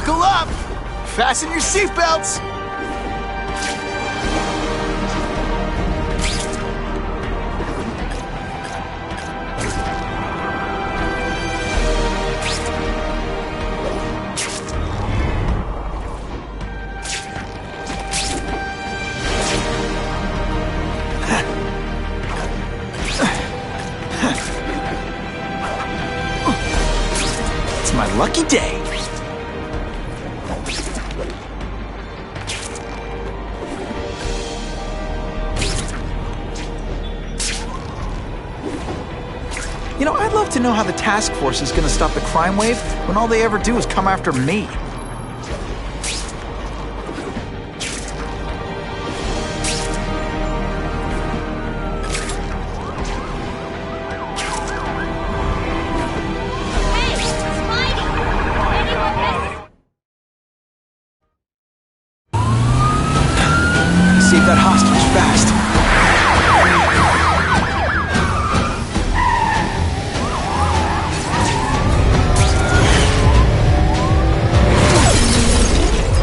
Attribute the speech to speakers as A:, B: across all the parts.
A: Buckle up! Fasten your seatbelts! It's my lucky day. You know, I'd love to know how the task force is going to stop the crime wave when all they ever do is come after me. Save that hostage fast.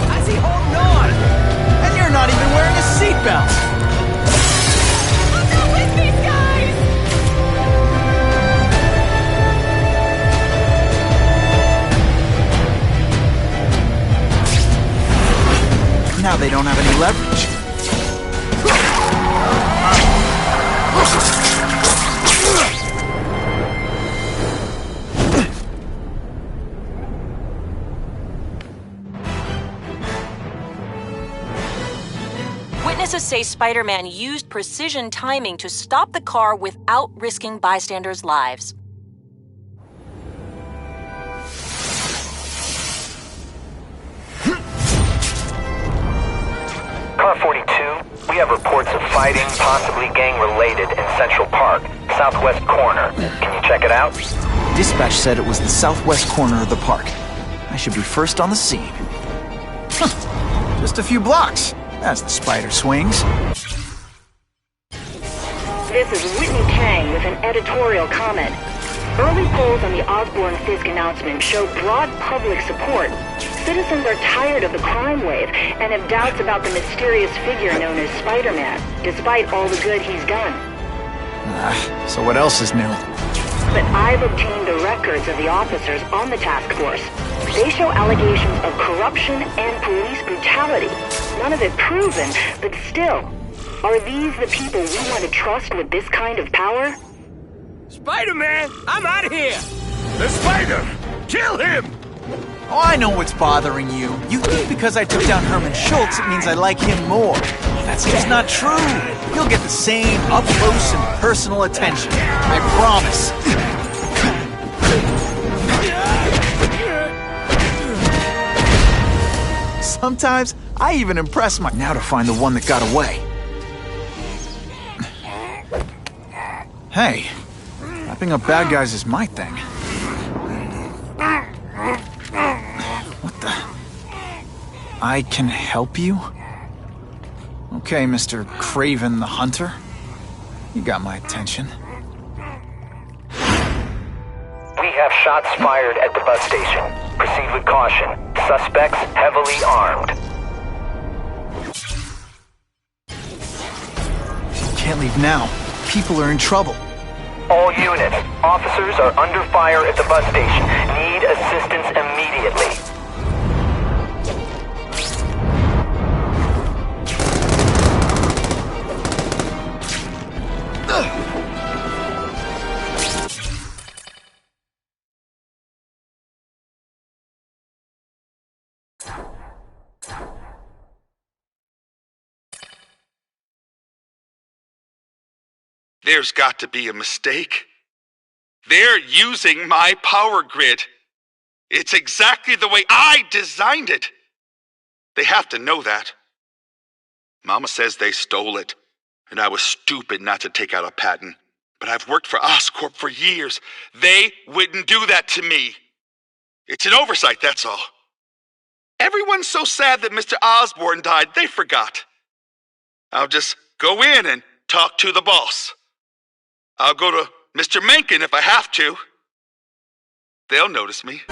A: How's he holding on? And you're not even wearing a seatbelt.
B: I'm not with these guys!
A: Now they don't have any leverage.
C: Witnesses say Spider-Man used precision timing to stop the car without risking bystanders' lives.
D: Car 42, we have reports of fighting, possibly gang-related, in Central Park, southwest corner. Can you check it out?
A: Dispatch said it was the southwest corner of the park. I should be first on the scene. Huh. Just a few blocks, as the spider swings.
E: This is Whitney Kang with an editorial comment. Early polls on the Osborne-Fisk announcement show broad public support. Citizens are tired of the crime wave and have doubts about the mysterious figure known as Spider-Man, despite all the good he's done.
A: So what else is new?
E: But I've obtained the records of the officers on the task force. They show allegations of corruption and police brutality. None of it proven, but still. Are these the people we want to trust with this kind of power?
F: Spider-Man, I'm out of here! The spider! Kill him!
A: Oh, I know what's bothering you. You think because I took down Herman Schultz, it means I like him more. That's just not true. You'll get the same up-close and personal attention. I promise. Sometimes, I even impress my... Now to find the one that got away. Hey, wrapping up bad guys is my thing. What the... I can help you? Okay, Mr. Craven the Hunter. You got my attention.
D: We have shots fired at the bus station. Proceed with caution. Suspects heavily armed.
A: Can't leave now. People are in trouble.
D: All units, officers are under fire at the bus station. Need assistance immediately.
G: There's got to be a mistake. They're using my power grid. It's exactly the way I designed it. They have to know that. Mama says they stole it, and I was stupid not to take out a patent. But I've worked for Oscorp for years. They wouldn't do that to me. It's an oversight, that's all. Everyone's so sad that Mr. Osborne died, they forgot. I'll just go in and talk to the boss. I'll go to Mr. Mencken if I have to. They'll notice me.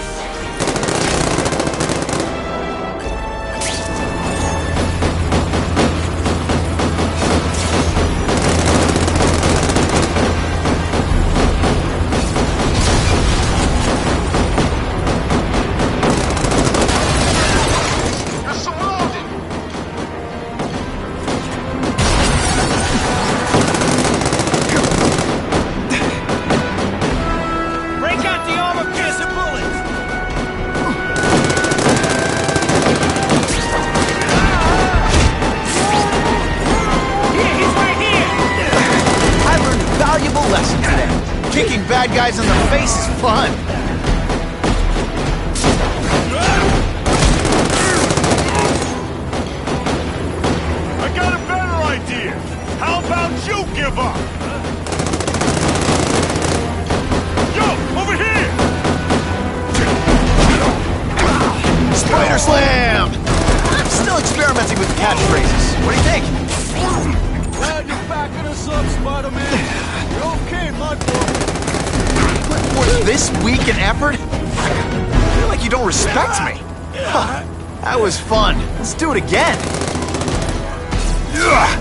A: lesson today. Kicking bad guys in the face is fun.
F: I got a better idea. How about you give up? Yo, over here!
A: Spider Slam! I'm still experimenting with catchphrases. What do you think?
F: Glad you're backing us up, Spider-Man. You're okay, my boy.
A: Was this weak in effort? I feel like you don't respect me. Huh, that was fun. Let's do it again. Yeah!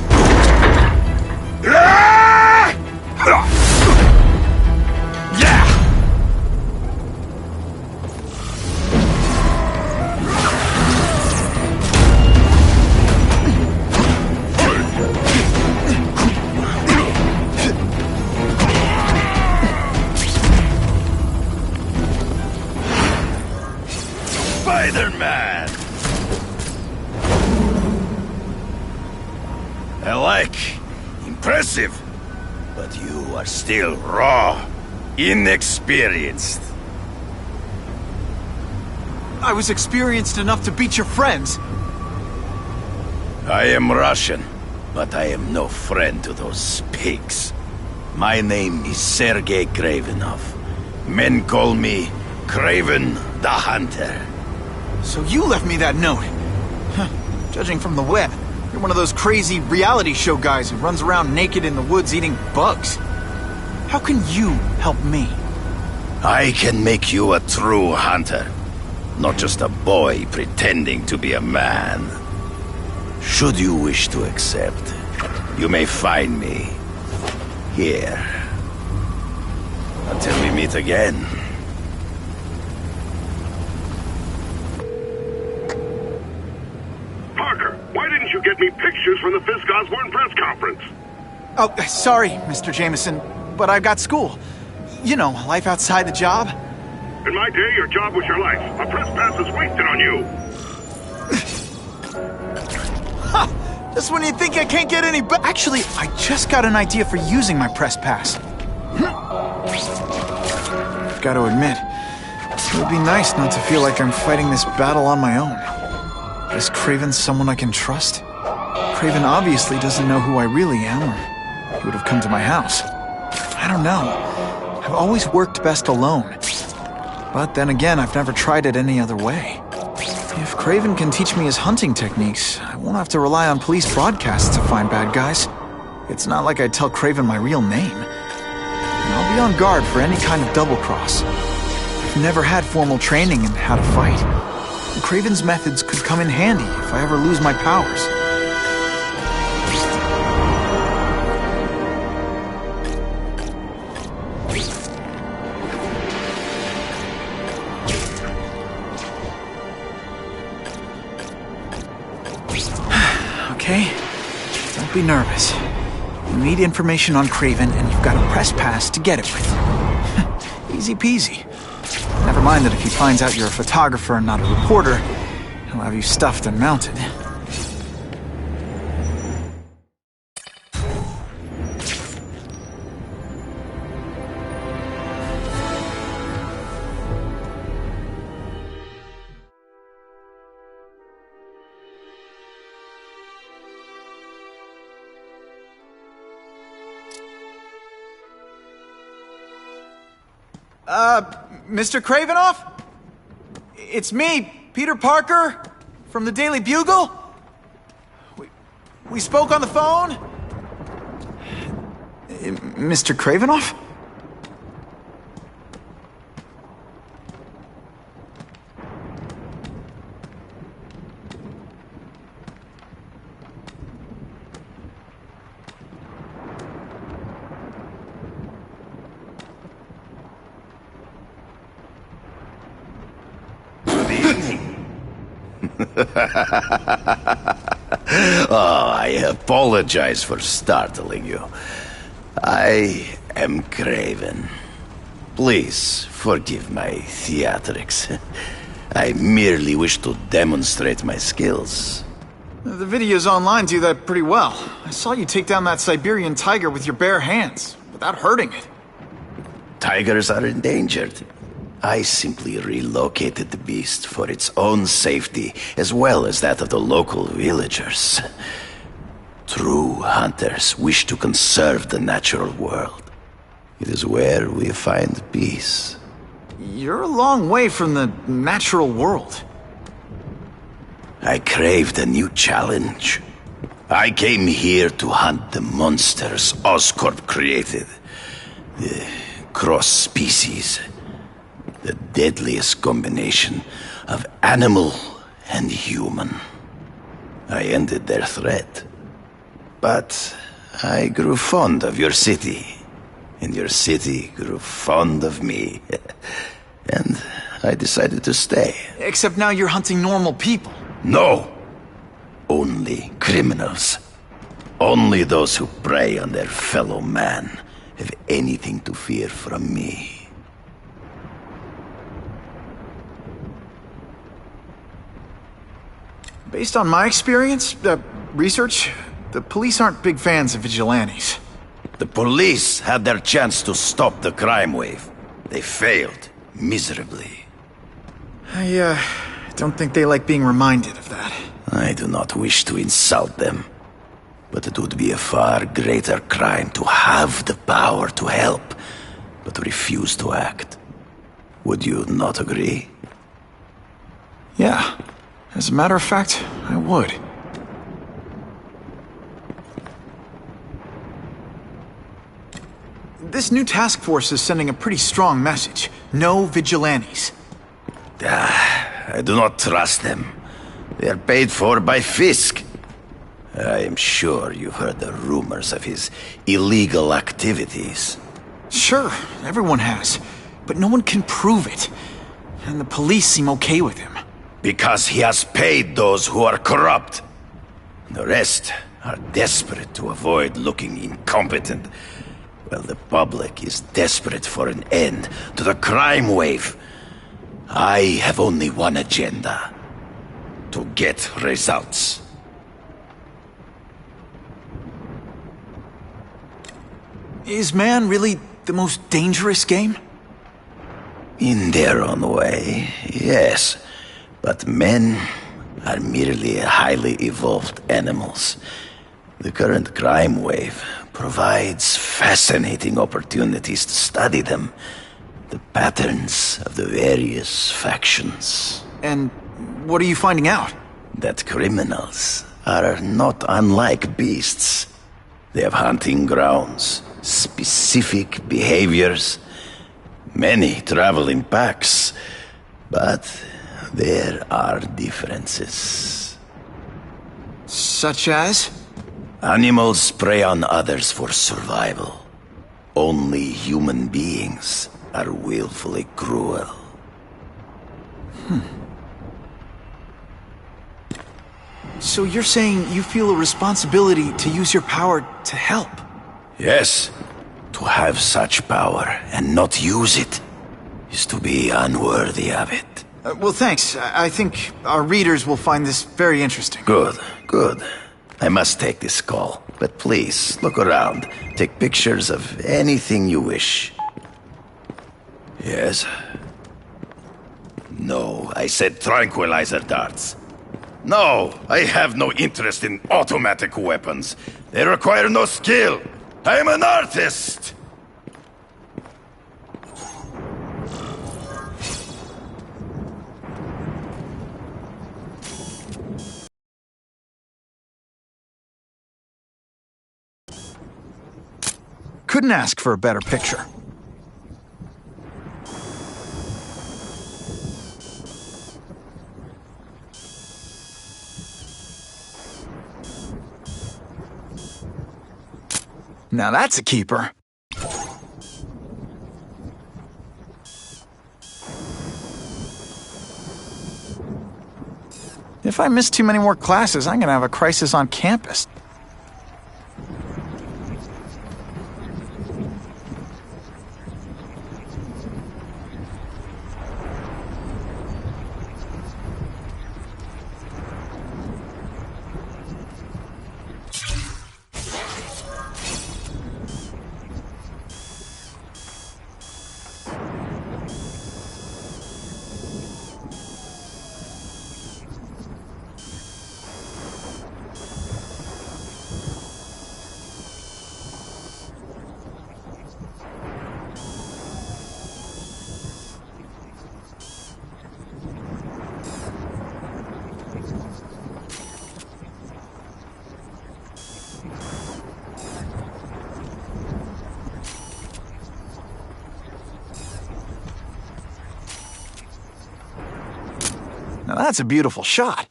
F: Spider-Man! I like. Impressive. But you are still raw. Inexperienced.
A: I was experienced enough to beat your friends.
F: I am Russian, but I am no friend to those pigs. My name is Sergei Kravenov. Men call me Kraven the Hunter.
A: So you left me that note. Huh. Judging from the web, you're one of those crazy reality show guys who runs around naked in the woods eating bugs. How can you help me?
F: I can make you a true hunter, not just a boy pretending to be a man. Should you wish to accept, you may find me here. Until we meet again.
H: Parker, why didn't you get me pictures from the Fisk Osborne press conference?
A: Oh, sorry, Mr. Jameson, but I've got school. You know, life outside the job.
H: In my day, your job was your life. A press pass is wasted on you.
A: Ha! Just when you think I can't get any better. Actually, I just got an idea for using my press pass. Got to admit, it would be nice not to feel like I'm fighting this battle on my own. Is Kraven someone I can trust? Kraven obviously doesn't know who I really am, or he would have come to my house. I don't know. I've always worked best alone. But then again, I've never tried it any other way. If Kraven can teach me his hunting techniques, I won't have to rely on police broadcasts to find bad guys. It's not like I'd tell Kraven my real name. And I'll be on guard for any kind of double-cross. I've never had formal training in how to fight. Kraven's methods could come in handy if I ever lose my powers. Okay, don't be nervous. You need information on Kraven, and you've got a press pass to get it with. Easy peasy. Never mind that if he finds out you're a photographer and not a reporter, he'll have you stuffed and mounted. Mr. Kravenov? It's me, Peter Parker, from the Daily Bugle. We spoke on the phone? Mr. Kravenov?
F: Oh, I apologize for startling you. I am Kraven. Please forgive my theatrics. I merely wish to demonstrate my skills.
A: The videos online do that pretty well. I saw you take down that Siberian tiger with your bare hands, without hurting it.
F: tigers are endangered. I simply relocated the beast for its own safety, as well as that of the local villagers. True hunters wish to conserve the natural world. It is where we find peace.
A: You're a long way from the natural world.
F: I craved a new challenge. I came here to hunt the monsters Oscorp created. The cross-species. The deadliest combination of animal and human. I ended their threat. But I grew fond of your city. And your city grew fond of me. And I decided to stay.
A: Except now you're hunting normal people.
F: No! Only criminals. Only those who prey on their fellow man have anything to fear from me.
A: Based on my experience, research, the police aren't big fans of vigilantes.
F: The police had their chance to stop the crime wave. They failed miserably.
A: I don't think they like being reminded of that.
F: I do not wish to insult them, but it would be a far greater crime to have the power to help, but refuse to act. Would you not agree?
A: Yeah. As a matter of fact, I would. This new task force is sending a pretty strong message. No vigilantes.
F: I do not trust them. They are paid for by Fisk. I am sure you've heard the rumors of his illegal activities.
A: Sure, everyone has. But no one can prove it. And the police seem okay with him.
F: Because he has paid those who are corrupt. The rest are desperate to avoid looking incompetent. Well, the public is desperate for an end to the crime wave. I have only one agenda. To get results.
A: Is man really the most dangerous game?
F: In their own way, yes. But men are merely highly evolved animals. The current crime wave provides fascinating opportunities to study them. The patterns of the various factions.
A: And what are you finding out?
F: That criminals are not unlike beasts. They have hunting grounds, specific behaviors. Many travel in packs, but there are differences.
A: Such as?
F: Animals prey on others for survival. Only human beings are willfully cruel.
A: So you're saying you feel a responsibility to use your power to help?
F: Yes. To have such power and not use it is to be unworthy of it.
A: Well, thanks. I think our readers will find this very interesting.
F: Good, good. I must take this call, but please, look around. Take pictures of anything you wish. Yes? No, I said tranquilizer darts. No, I have no interest in automatic weapons. They require no skill. I am an artist!
A: Couldn't ask for a better picture. Now that's a keeper. If I miss too many more classes, I'm gonna have a crisis on campus. Now that's a beautiful shot.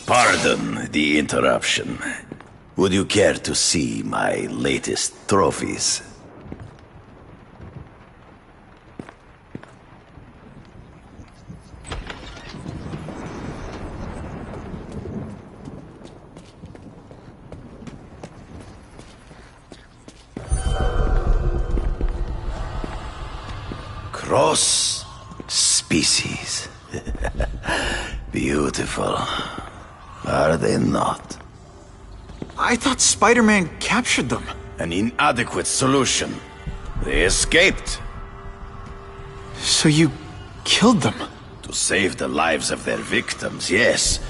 F: Pardon the interruption. Would you care to see my latest trophies? Cross species. Beautiful. Are they not?
A: I thought Spider-Man captured them.
F: An inadequate solution. They escaped.
A: So you killed them?
F: To save the lives of their victims, yes.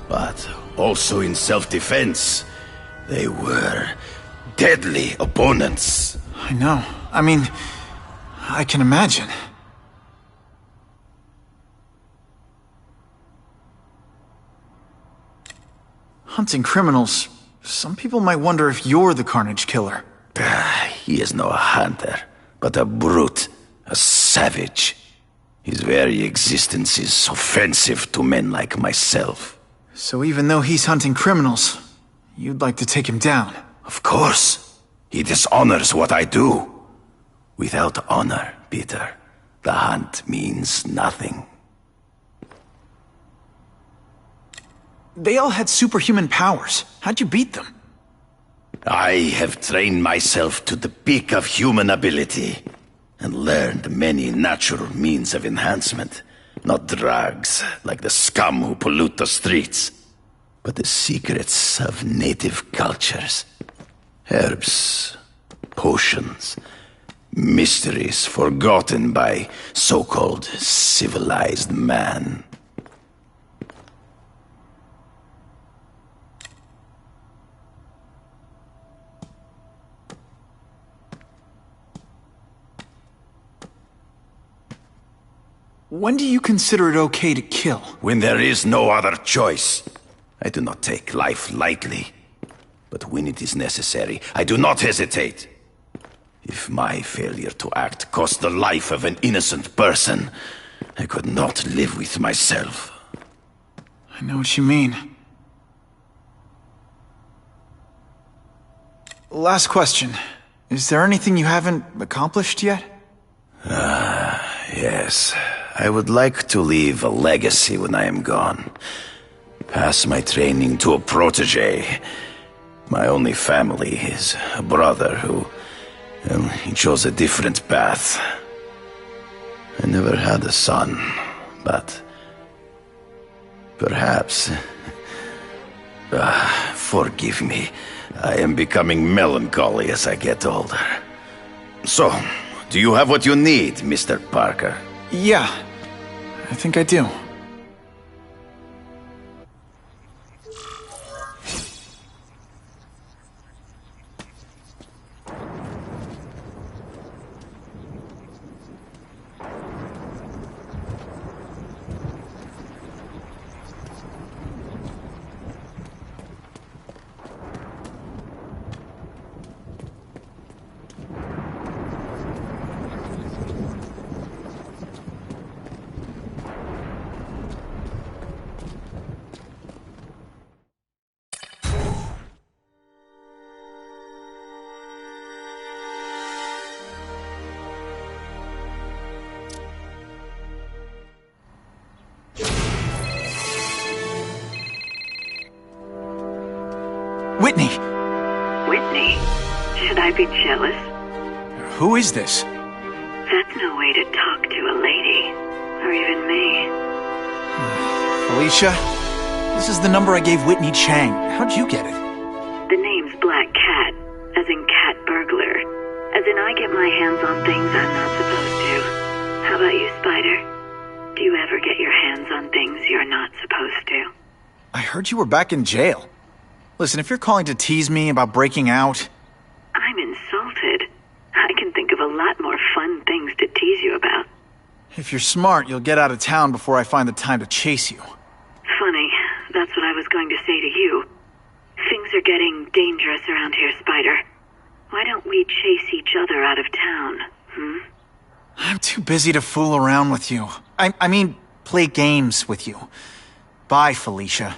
F: But also in self-defense. They were deadly opponents.
A: I know. I mean, I can imagine. Hunting criminals, some people might wonder if you're the Carnage Killer.
F: He is no hunter, but a brute, a savage. His very existence is offensive to men like myself.
A: So even though he's hunting criminals, you'd like to take him down?
F: Of course. He dishonors what I do. Without honor, Peter, the hunt means nothing.
A: They all had superhuman powers. How'd you beat them?
F: I have trained myself to the peak of human ability and learned many natural means of enhancement. Not drugs, like the scum who pollute the streets, but the secrets of native cultures. Herbs, potions, mysteries forgotten by so-called civilized man.
A: When do you consider it okay to kill?
F: When there is no other choice. I do not take life lightly. But when it is necessary, I do not hesitate. If my failure to act cost the life of an innocent person, I could not live with myself.
A: I know what you mean. Last question. Is there anything you haven't accomplished yet?
F: Yes. I would like to leave a legacy when I am gone. Pass my training to a protege. My only family is a brother who... he chose a different path. I never had a son, but... perhaps... forgive me. I am becoming melancholy as I get older. So, do you have what you need, Mr. Parker?
A: Yeah, I think I do. Whitney!
I: Whitney? Should I be jealous?
A: Who is this?
I: That's no way to talk to a lady. Or even me.
A: Felicia? This is the number I gave Whitney Chang. How'd you get it?
I: The name's Black Cat, as in cat burglar. As in I get my hands on things I'm not supposed to. How about you, Spider? Do you ever get your hands on things you're not supposed to?
A: I heard you were back in jail. Listen, if you're calling to tease me about breaking out...
I: I'm insulted. I can think of a lot more fun things to tease you about.
A: If you're smart, you'll get out of town before I find the time to chase you.
I: Funny. That's what I was going to say to you. Things are getting dangerous around here, Spider. Why don't we chase each other out of town,
A: I'm too busy to fool around with you. I mean, play games with you. Bye, Felicia.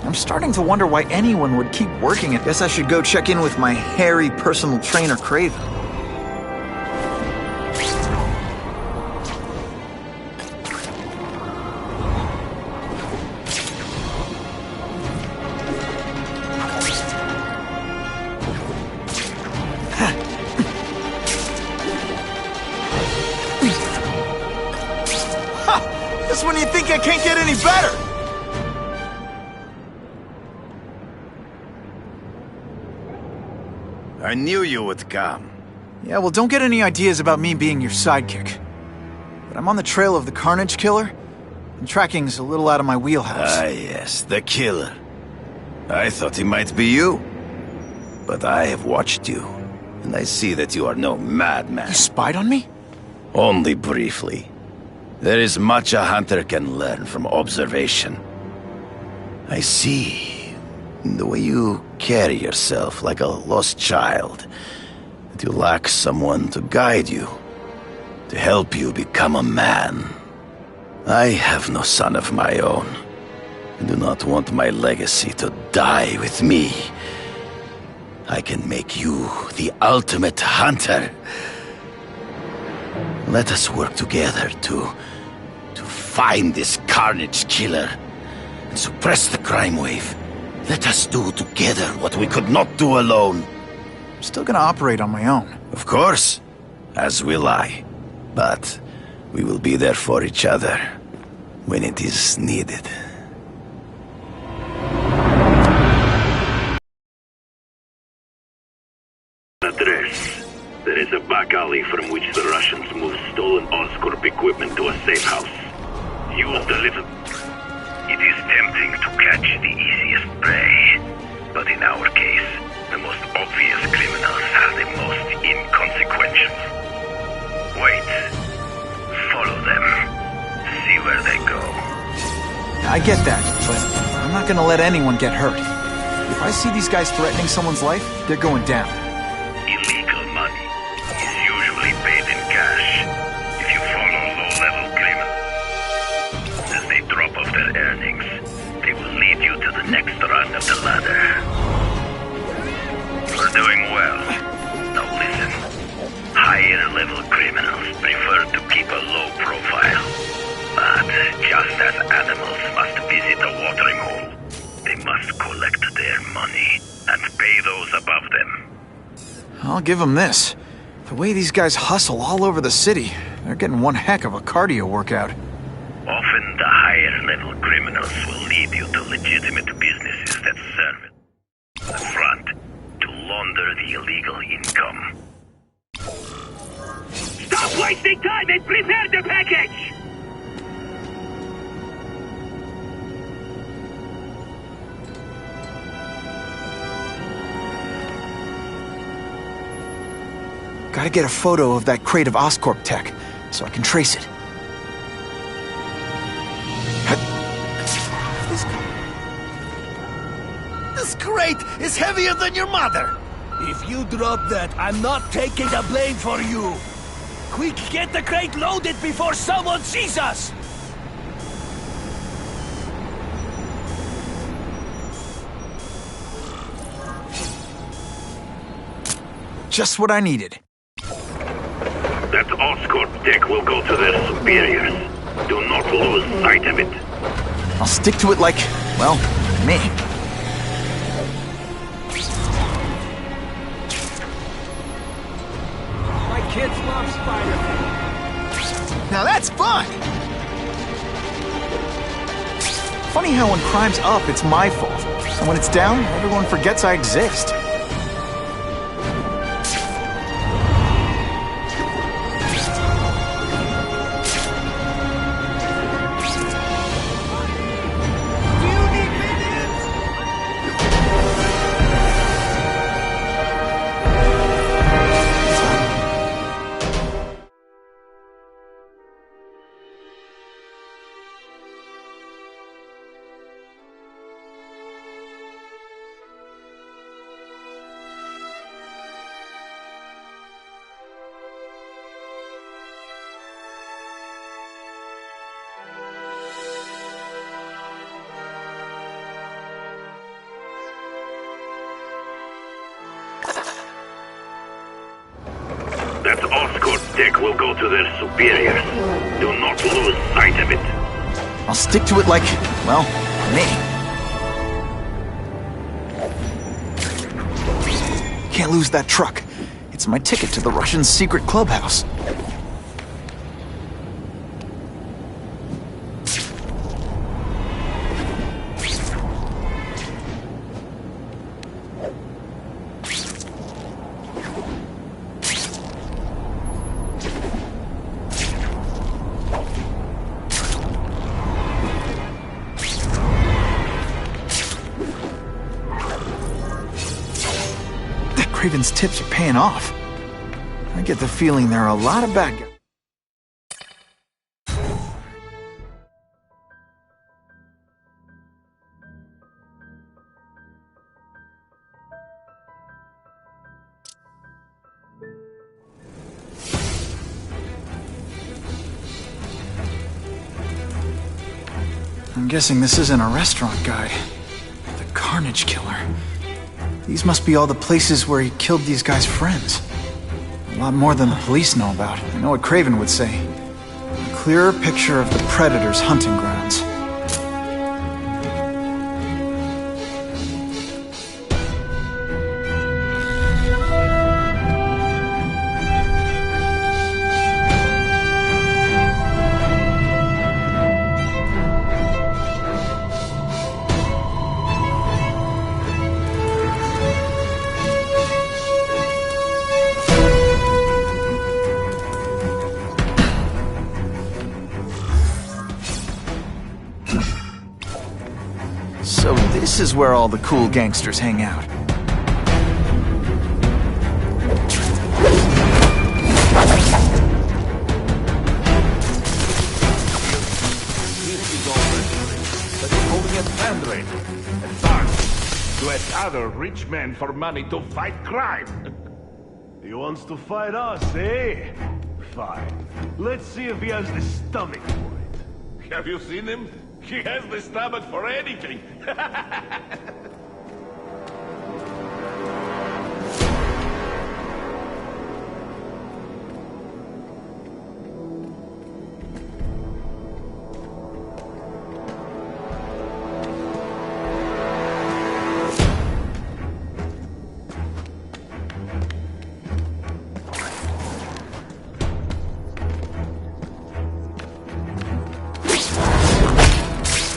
A: I'm starting to wonder why anyone would keep working it. Guess I should go check in with my hairy personal trainer, Craven. Ha! Just when you think I can't get any better!
F: I knew you would come.
A: Yeah, well, don't get any ideas about me being your sidekick. But I'm on the trail of the Carnage Killer, and tracking's a little out of my wheelhouse.
F: Ah, yes, the killer. I thought he might be you. But I have watched you, and I see that you are no madman.
A: You spied on me?
F: Only briefly. There is much a hunter can learn from observation. I see the way you carry yourself like a lost child, that you lack someone to guide you, to help you become a man. I have no son of my own. I do not want my legacy to die with me. I can make you the ultimate hunter. Let us work together to find this Carnage Killer and suppress the crime wave. Let us do together what we could not do alone.
A: I'm still gonna operate on my own.
F: Of course, as will I. But we will be there for each other when it is needed.
H: Address. There is a back alley from which the Russians move stolen Oscorp equipment to a safe house. Use the little...
J: It is tempting to catch the easiest prey, but in our case, the most obvious criminals are the most inconsequential. Wait. Follow them. See where they go.
A: I get that, but I'm not gonna let anyone get hurt. If I see these guys threatening someone's life, they're going down.
J: Illegal money is usually paid in cash. If you follow low-level criminals, as they drop off their earnings, they will lead you to the next rung of the ladder. You're doing well. Now listen. Higher-level criminals prefer to keep a low profile. But just as animals must visit a watering hole, they must collect their money and pay those above them.
A: I'll give them this. The way these guys hustle all over the city, they're getting one heck of a cardio workout.
J: Often the higher-level criminals will lead you to legitimate businesses that serve the front to launder the illegal income.
H: Stop wasting time and prepare the package!
A: Gotta get a photo of that crate of Oscorp tech, so I can trace it.
K: This crate is heavier than your mother! If you drop that, I'm not taking the blame for you! Quick, get the crate loaded before someone sees us!
A: Just what I needed.
H: That Oscorp deck will go to their superiors. Do not lose sight of it.
A: I'll stick to it like, well, me.
K: My kids love Spider-Man.
A: Now that's fun! Funny how when crime's up, it's my fault. And when it's down, everyone forgets I exist.
H: That Oscorp deck will go to their superiors. Do not lose sight of it.
A: I'll stick to it like, well, me. Can't lose that truck. It's my ticket to the Russian secret clubhouse. Craven's tips are paying off. I get the feeling there are a lot of bad guys. I'm guessing this isn't a restaurant guide. The Carnage Killer. These must be all the places where he killed these guys' friends. A lot more than the police know about. I know what Craven would say. A clearer picture of the Predator's hunting grounds. So this is where all the cool gangsters hang out.
L: But he's holding a mandate. And thus, to ask other rich men for money to fight crime.
K: He wants to fight us, eh? Fine. Let's see if he has the stomach for it.
L: Have you seen him? He has the stomach for anything.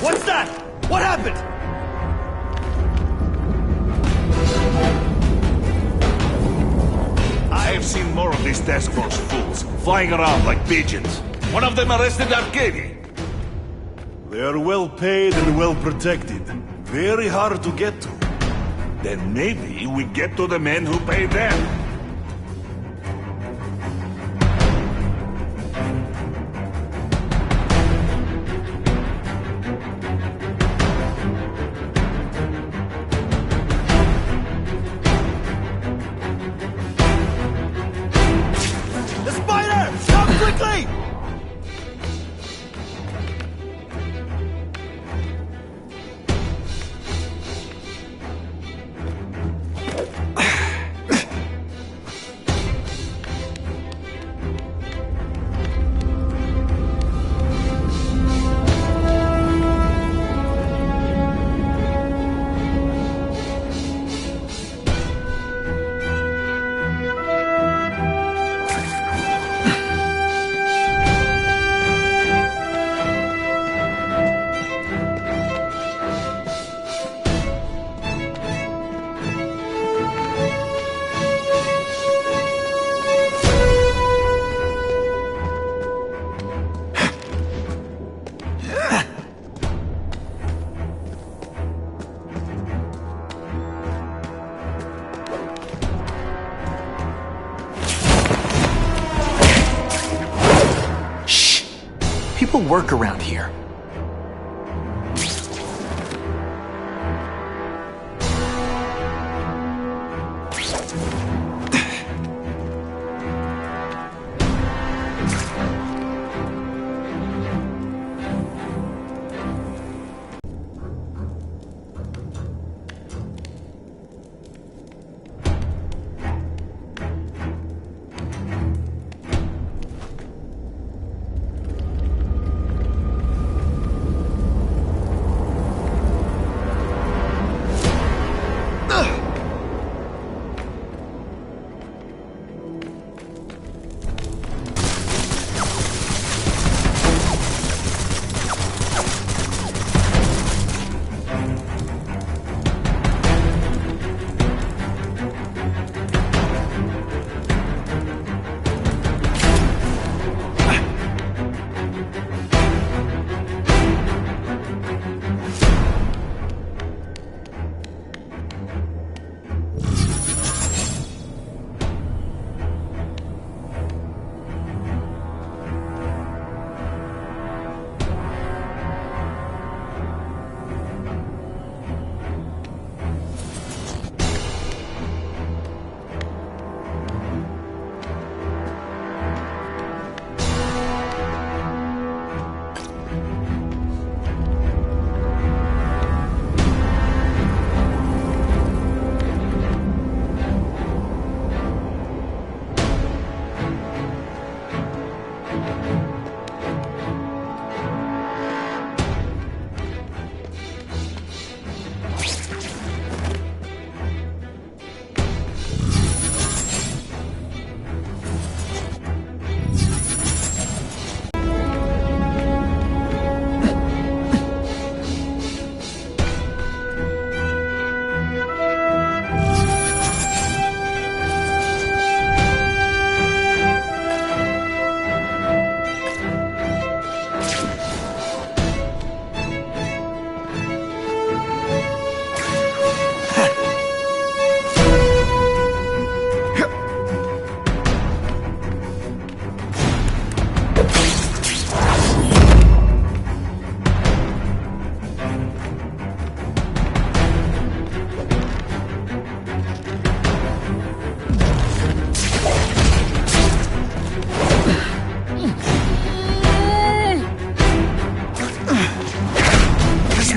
K: What's that? What happened?
L: I have seen more of these task force fools flying around like pigeons. One of them arrested Arcady.
K: They are well paid and well protected. Very hard to get to.
L: Then maybe we get to the men who pay them.
K: Quickly!
A: people work around here?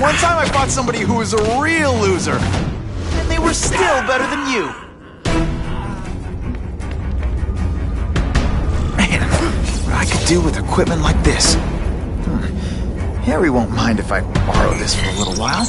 A: One time I fought somebody who was a real loser, and they were still better than you. Man, what I could do with equipment like this. Harry won't mind if I borrow this for a little while.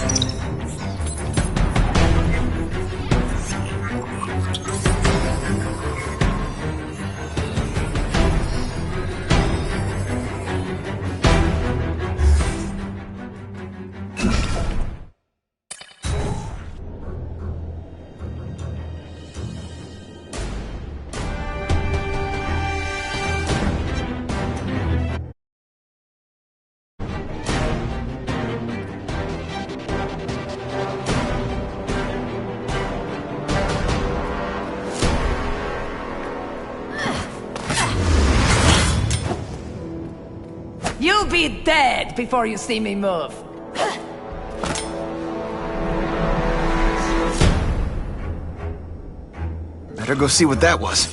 B: You'll be dead before you see me move.
A: Better go see what that was.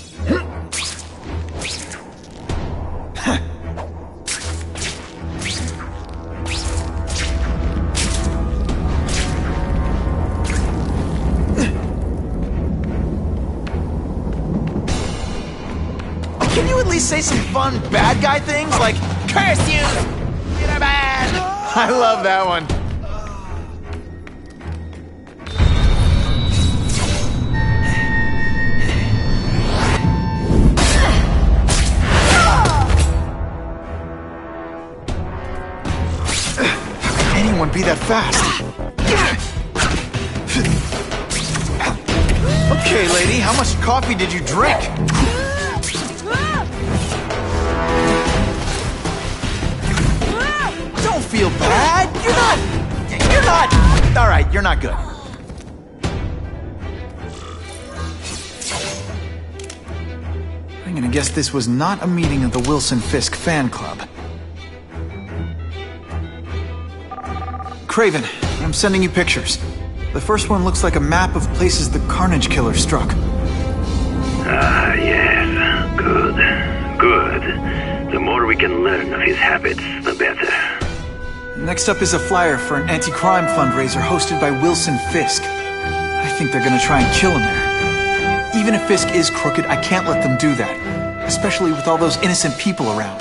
A: Can you at least say some fun bad guy things like, "Curse you! You're bad!" I love that one. How can anyone be that fast? Okay, lady, how much coffee did you drink? Don't feel bad. You're not. All right, you're not good. I'm gonna guess this was not a meeting of the Wilson Fisk fan club. Craven, I'm sending you pictures. The first one looks like a map of places the Carnage Killer struck.
H: Ah, yes. Good. Good. The more we can learn of his habits, the better.
A: Next up is a flyer for an anti-crime fundraiser hosted by Wilson Fisk. I think they're gonna try and kill him there. Even if Fisk is crooked, I can't let them do that. Especially with all those innocent people around.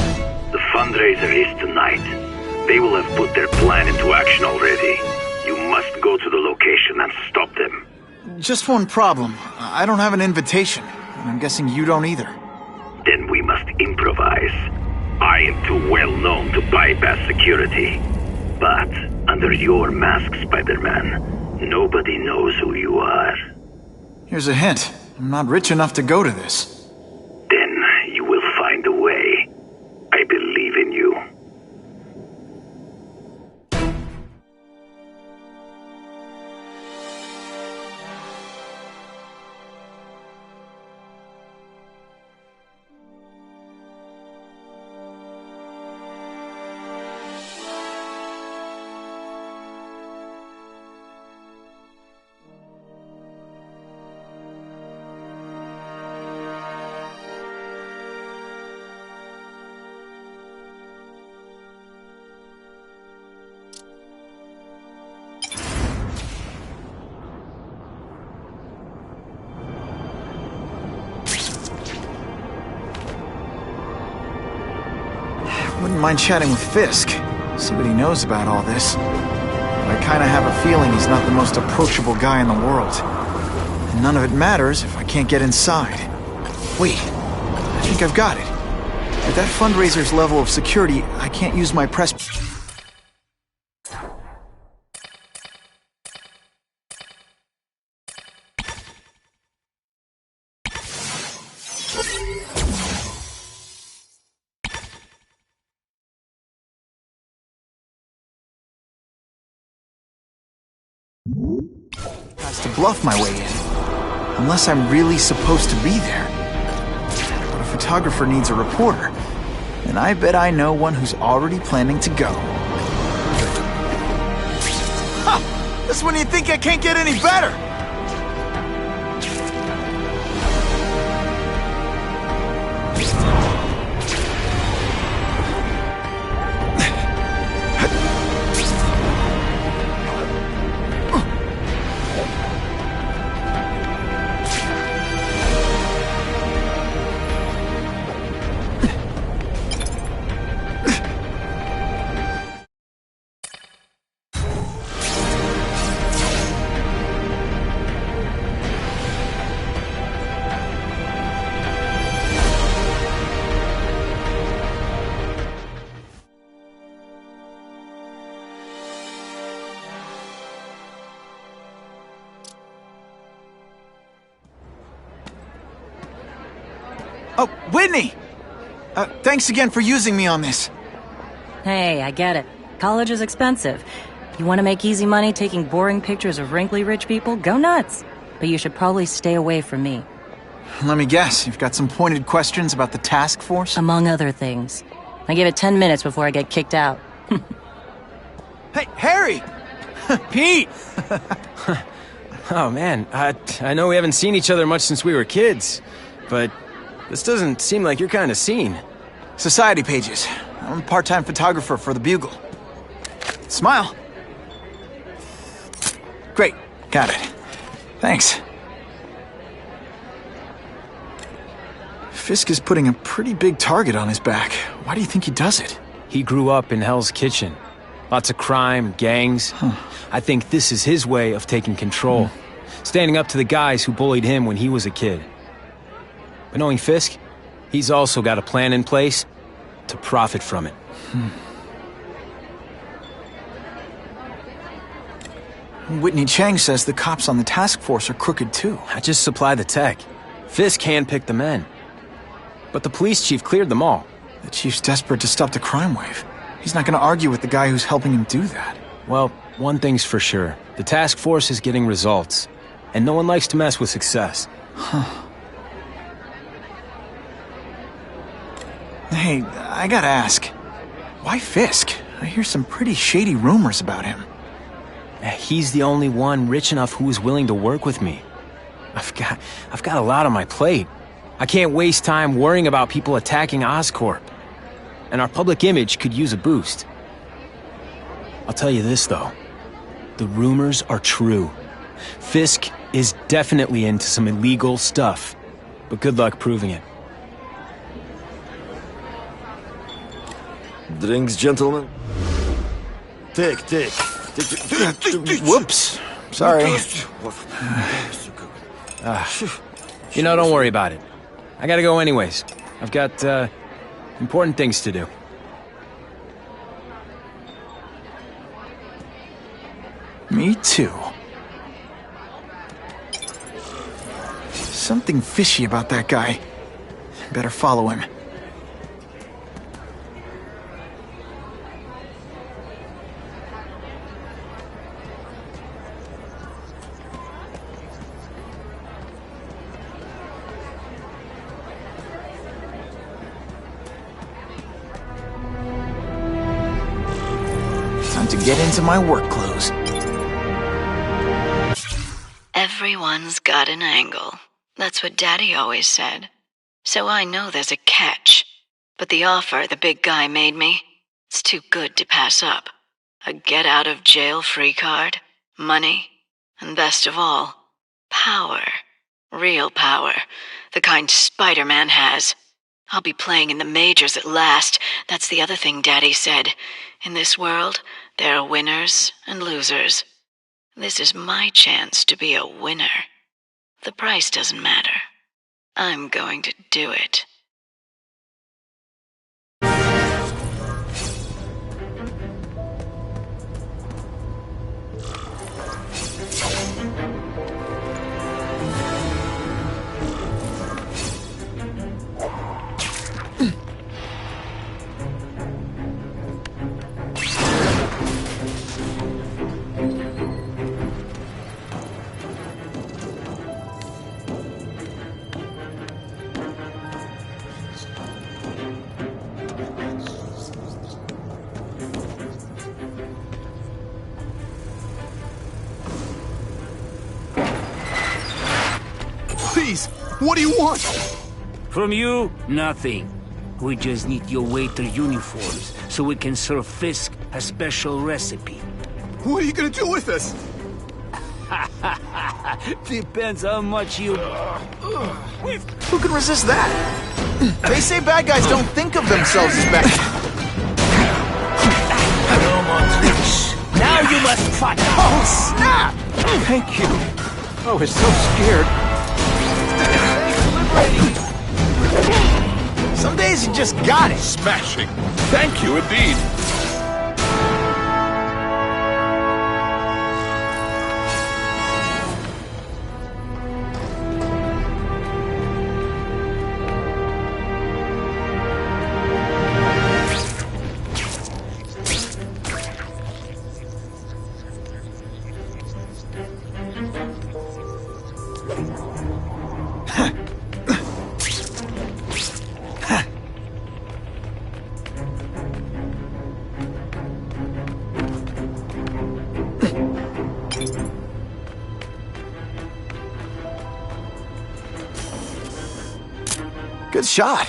H: The fundraiser is tonight. They will have put their plan into action already. You must go to the location and stop them.
A: Just one problem. I don't have an invitation. And I'm guessing you don't either.
H: Then we must improvise. I am too well known to bypass security. But under your mask, Spider-Man, nobody knows who you are.
A: Here's a hint. I'm not rich enough to go to this.
H: Then you will find a way. I believe in you.
A: Wouldn't mind chatting with Fisk. See what he knows about all this. But I kinda have a feeling he's not the most approachable guy in the world. And none of it matters if I can't get inside. Wait, I think I've got it. At that fundraiser's level of security, I can't use my press... has to bluff my way in. Unless I'm really supposed to be there. But a photographer needs a reporter. And I bet I know one who's already planning to go. Ha! That's when you think I can't get any better! Oh, Whitney! Thanks again for using me on this.
C: Hey, I get it. College is expensive. You want to make easy money taking boring pictures of wrinkly rich people? Go nuts. But you should probably stay away from me.
A: Let me guess, you've got some pointed questions about the task force?
C: Among other things. I give it 10 minutes before I get kicked out.
A: Hey, Harry!
M: Pete! Oh, man, I know we haven't seen each other much since we were kids, but this doesn't seem like your kind of scene.
A: Society pages. I'm a part-time photographer for the Bugle. Smile. Great, got it. Thanks. Fisk is putting a pretty big target on his back. Why do you think he does it?
M: He grew up in Hell's Kitchen. Lots of crime, gangs. I think this is his way of taking control. Standing up to the guys who bullied him when he was a kid. But knowing Fisk, he's also got a plan in place to profit from it.
A: Whitney Chang says the cops on the task force are crooked too.
M: I just supply the tech. Fisk handpicked the men. But the police chief cleared them all.
A: The chief's desperate to stop the crime wave. He's not going to argue with the guy who's helping him do that.
M: Well, one thing's for sure. The task force is getting results. And no one likes to mess with success.
A: Hey, I gotta ask. Why Fisk? I hear some pretty shady rumors about him.
M: He's the only one rich enough who is willing to work with me. I've got a lot on my plate. I can't waste time worrying about people attacking Oscorp. And our public image could use a boost. I'll tell you this, though. The rumors are true. Fisk is definitely into some illegal stuff. But good luck proving it.
N: Drinks, gentlemen? Take.
A: Whoops. Sorry.
M: Don't worry about it. I gotta go anyways. I've got, important things to do.
A: Me too. Something fishy about that guy. Better follow him. Time to get into my work clothes.
O: Everyone's got an angle. That's what Daddy always said. So I know there's a catch. But the offer the big guy made me, it's too good to pass up. A get-out-of-jail-free card, money, and best of all, power. Real power. The kind Spider-Man has. I'll be playing in the majors at last. That's the other thing Daddy said. In this world, there are winners and losers. This is my chance to be a winner. The price doesn't matter. I'm going to do it.
K: Please, what do you want?
P: From you, nothing. We just need your waiter uniforms so we can serve Fisk a special recipe.
K: What are you gonna do with us?
P: Depends how much you...
A: Who can resist that? They say bad guys don't think of themselves as bad.
K: No more tricks. Now you must fight.
A: Oh, snap! Thank you. I was so scared. Some days you just got it.
G: Smashing. Thank you indeed.
A: Good shot.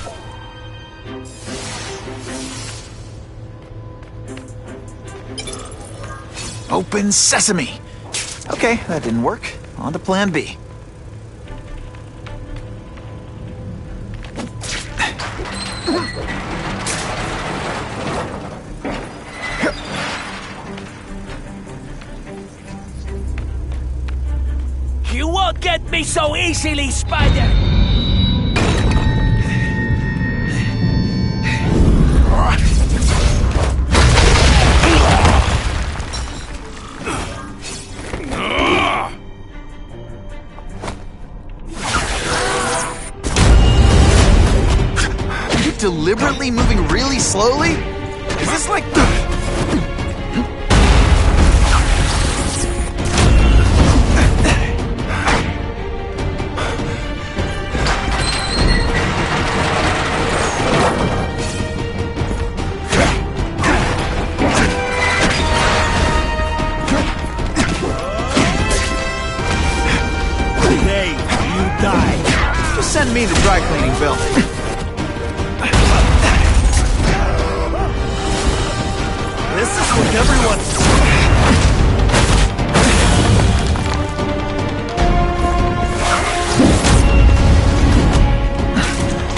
A: Open sesame. Okay, that didn't work. On to plan B.
K: You won't get me so easily, Spider!
A: Deliberately moving really slowly? Is this like... Hand me the dry cleaning bill.
K: This is what everyone...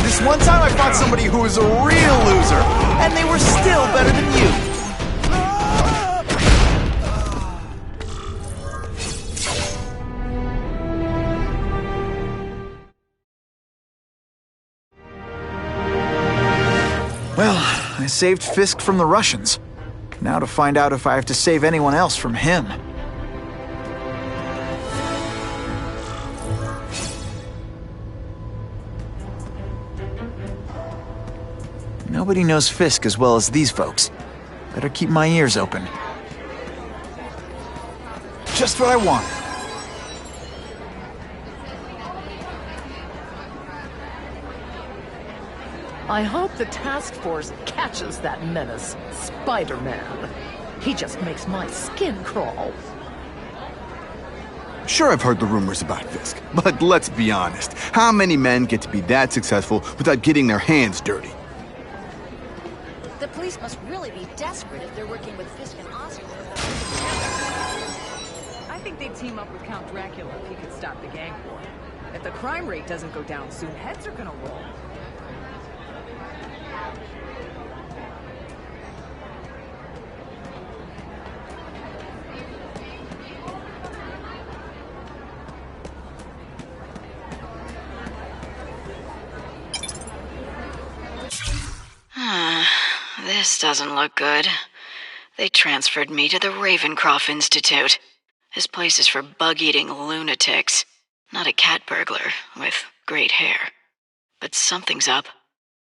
A: This one time I fought somebody who was a real loser, and they were still better than you. Well, I saved Fisk from the Russians. Now to find out if I have to save anyone else from him. Nobody knows Fisk as well as these folks. Better keep my ears open. Just what I want.
Q: I hope the task force catches that menace, Spider-Man. He just makes my skin crawl.
R: Sure, I've heard the rumors about Fisk, but let's be honest. How many men get to be that successful without getting their hands dirty?
S: The police must really be desperate if they're working with Fisk and Osborn.
T: I think they'd team up with Count Dracula if he could stop the gang war. If the crime rate doesn't go down soon, heads are gonna roll.
O: This doesn't look good. They transferred me to the Ravencroft Institute. This place is for bug-eating lunatics, not a cat burglar with great hair. But something's up.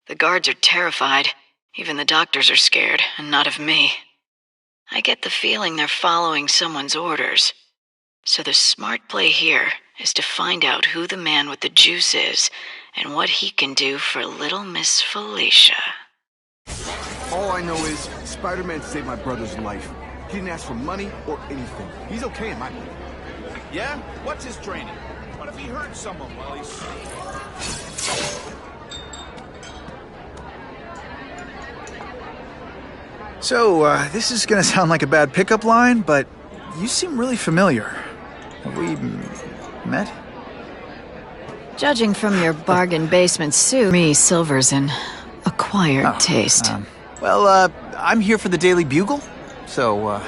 O: The guards are terrified. Even the doctors are scared, and not of me. I get the feeling they're following someone's orders. So the smart play here is to find out who the man with the juice is, and what he can do for little Miss Felicia.
R: All I know is, Spider-Man saved my brother's life. He didn't ask for money or anything. He's okay in my book.
L: Yeah? What's his training? What if he hurt someone while he's sick?
A: So, this is gonna sound like a bad pickup line, but you seem really familiar. Have we met?
O: Judging from your bargain basement suit, me Silver's an acquired taste.
A: Well, I'm here for the Daily Bugle, so,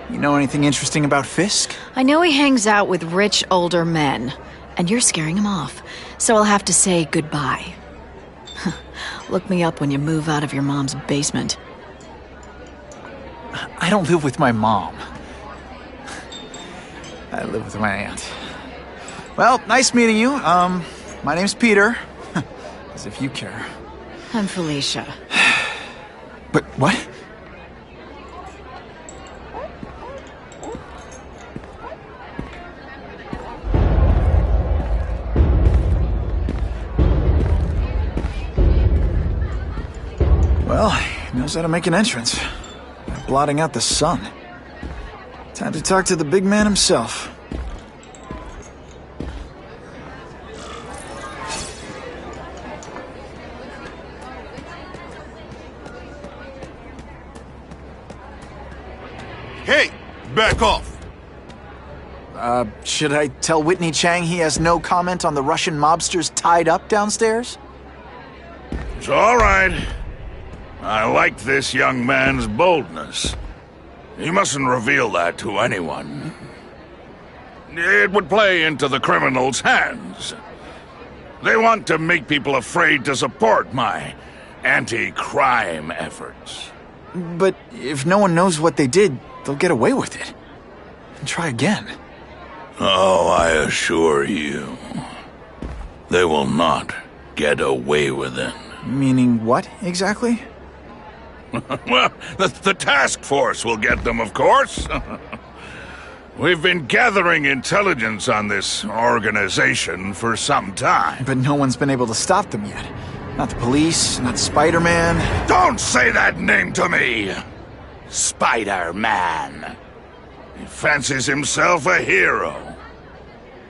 A: you know anything interesting about Fisk?
O: I know he hangs out with rich older men, and you're scaring him off, so I'll have to say goodbye. Look me up when you move out of your mom's basement.
A: I don't live with my mom. I live with my aunt. Well, nice meeting you. My name's Peter. As if you care.
O: I'm Felicia.
A: But what? Well, he knows how to make an entrance. By blotting out the sun. Time to talk to the big man himself.
L: Hey! Back off!
A: Should I tell Whitney Chang he has no comment on the Russian mobsters tied up downstairs?
L: It's all right. I like this young man's boldness. He mustn't reveal that to anyone. It would play into the criminals' hands. They want to make people afraid to support my anti-crime efforts.
A: But if no one knows what they did, they'll get away with it. And try again.
L: Oh, I assure you, they will not get away with it.
A: Meaning what, exactly?
L: Well, the task force will get them, of course. We've been gathering intelligence on this organization for some time.
A: But no one's been able to stop them yet. Not the police, not Spider-Man.
L: Don't say that name to me! Spider-Man. He fancies himself a hero.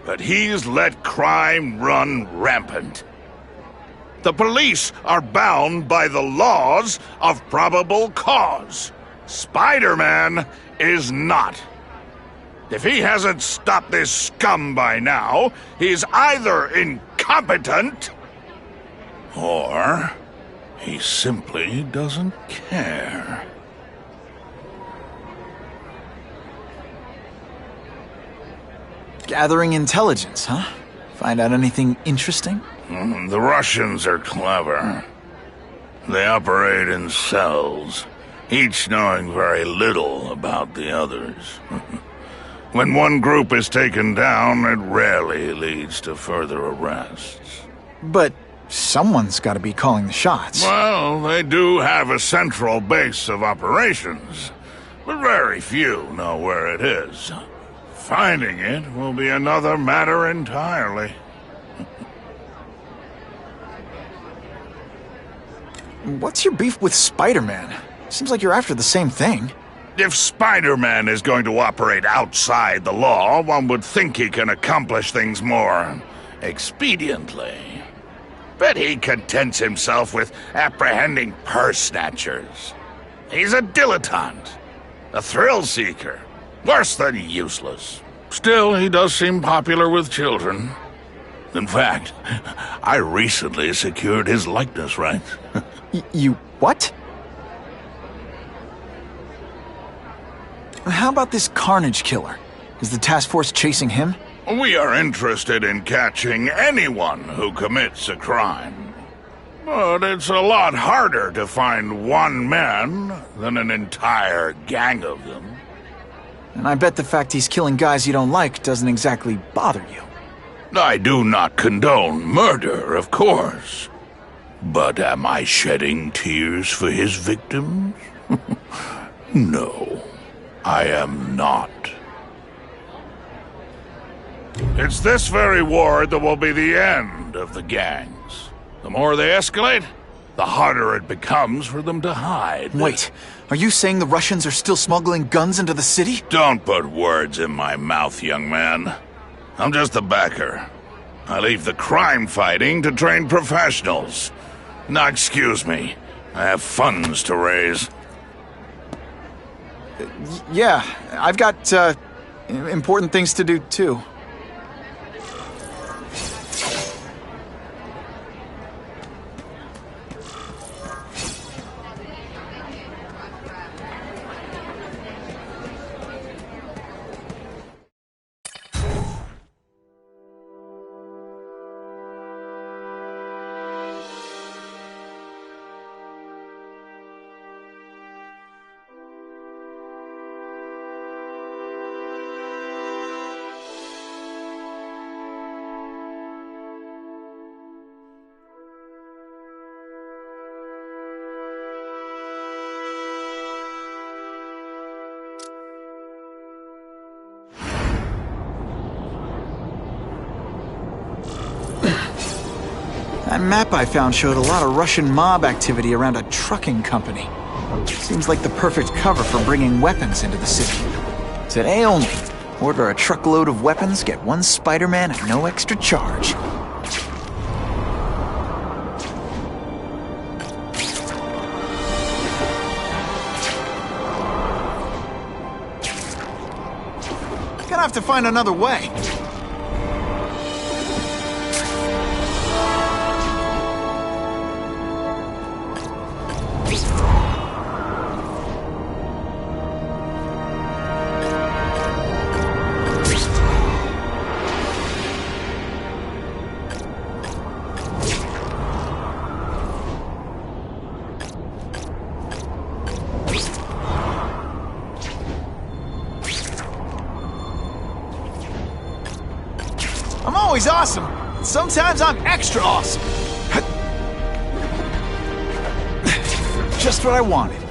L: but he's let crime run rampant. The police are bound by the laws of probable cause. Spider-Man is not. If he hasn't stopped this scum by now, he's either incompetent or he simply doesn't care.
A: Gathering intelligence, huh? Find out anything interesting?
L: The Russians are clever. They operate in cells, each knowing very little about the others. When one group is taken down, it rarely leads to further arrests.
A: But someone's got to be calling the shots.
L: Well, they do have a central base of operations, but very few know where it is. Finding it will be another matter entirely.
A: What's your beef with Spider-Man? Seems like you're after the same thing.
L: If Spider-Man is going to operate outside the law, one would think he can accomplish things more expediently. But he contents himself with apprehending purse snatchers. He's a dilettante, a thrill-seeker, worse than useless. Still, he does seem popular with children. In fact, I recently secured his likeness rights.
A: You what? How about this Carnage killer? Is the task force chasing him?
L: We are interested in catching anyone who commits a crime. But it's a lot harder to find one man than an entire gang of them.
A: And I bet the fact he's killing guys you don't like doesn't exactly bother you.
L: I do not condone murder, of course. But am I shedding tears for his victims? No, I am not. It's this very war that will be the end of the gangs. The more they escalate, the harder it becomes for them to hide.
A: Wait, are you saying the Russians are still smuggling guns into the city?
L: Don't put words in my mouth, young man. I'm just a backer. I leave the crime fighting to trained professionals. Now, excuse me. I have funds to raise.
A: Yeah, I've got, important things to do, too. That map I found showed a lot of Russian mob activity around a trucking company. Seems like the perfect cover for bringing weapons into the city. Today only, order a truckload of weapons, get one Spider-Man at no extra charge. Gonna have to find another way. I'm always awesome. Sometimes I'm extra awesome. Just what I wanted.